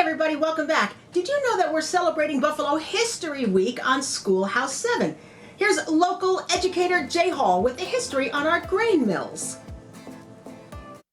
everybody, welcome back. Did you know that we're celebrating Buffalo History Week on Schoolhouse 7? Here's local educator Jay Hall with a history on our grain mills.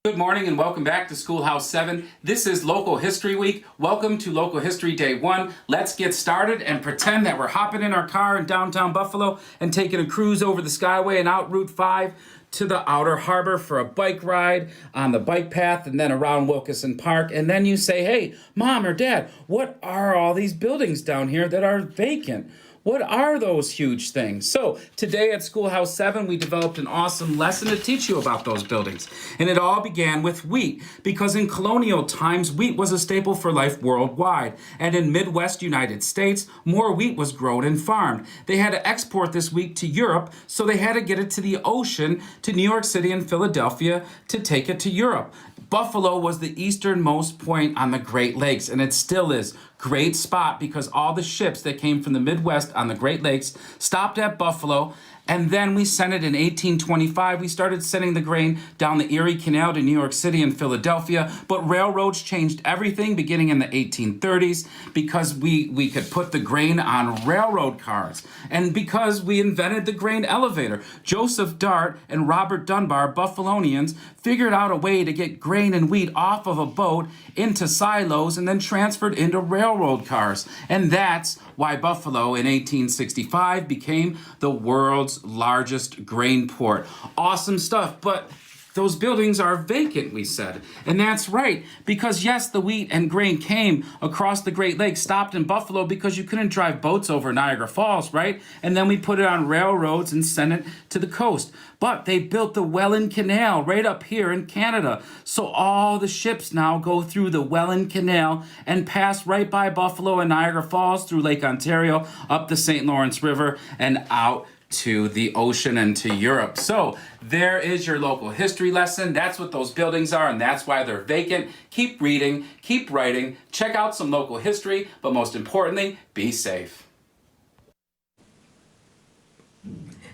Good morning and welcome back to Schoolhouse 7. This is Local History Week. Welcome to Local History Day 1. Let's get started and pretend that we're hopping in our car in downtown Buffalo and taking a cruise over the Skyway and out Route 5 to the Outer Harbor for a bike ride on the bike path and then around Wilkeson Park. And then you say, hey, Mom or Dad, what are all these buildings down here that are vacant? What are those huge things? So today at Schoolhouse 7, we developed an awesome lesson to teach you about those buildings. And it all began with wheat, because in colonial times, wheat was a staple for life worldwide. And in Midwest United States, more wheat was grown and farmed. They had to export this wheat to Europe, so they had to get it to the ocean, to New York City and Philadelphia, to take it to Europe. Buffalo was the easternmost point on the Great Lakes, and it still is. Great spot because all the ships that came from the Midwest on the Great Lakes stopped at Buffalo, and then we sent it in 1825. We started sending the grain down the Erie Canal to New York City and Philadelphia, but railroads changed everything beginning in the 1830s because we could put the grain on railroad cars, and because we invented the grain elevator. Joseph Dart and Robert Dunbar, Buffalonians, figured out a way to get grain and wheat off of a boat into silos and then transferred into railroad cars. And that's why Buffalo in 1865 became the world's largest grain port. Awesome stuff, but those buildings are vacant, we said. And that's right, because yes, the wheat and grain came across the Great Lakes, stopped in Buffalo because you couldn't drive boats over Niagara Falls, right? And then we put it on railroads and sent it to the coast. But they built the Welland Canal right up here in Canada. So all the ships now go through the Welland Canal and pass right by Buffalo and Niagara Falls through Lake Ontario, up the St. Lawrence River, and out to the ocean and to Europe. So there is your local history lesson. That's what those buildings are, and that's why they're vacant. Keep reading, keep writing, check out some local history, but most importantly, be safe.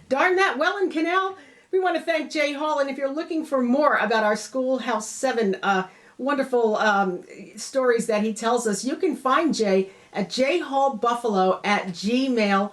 Darn that Welland Canal. We want to thank Jay Hall, and if you're looking for more about our Schoolhouse 7 wonderful stories that he tells us, you can find Jay at jhallbuffalo@gmail.com.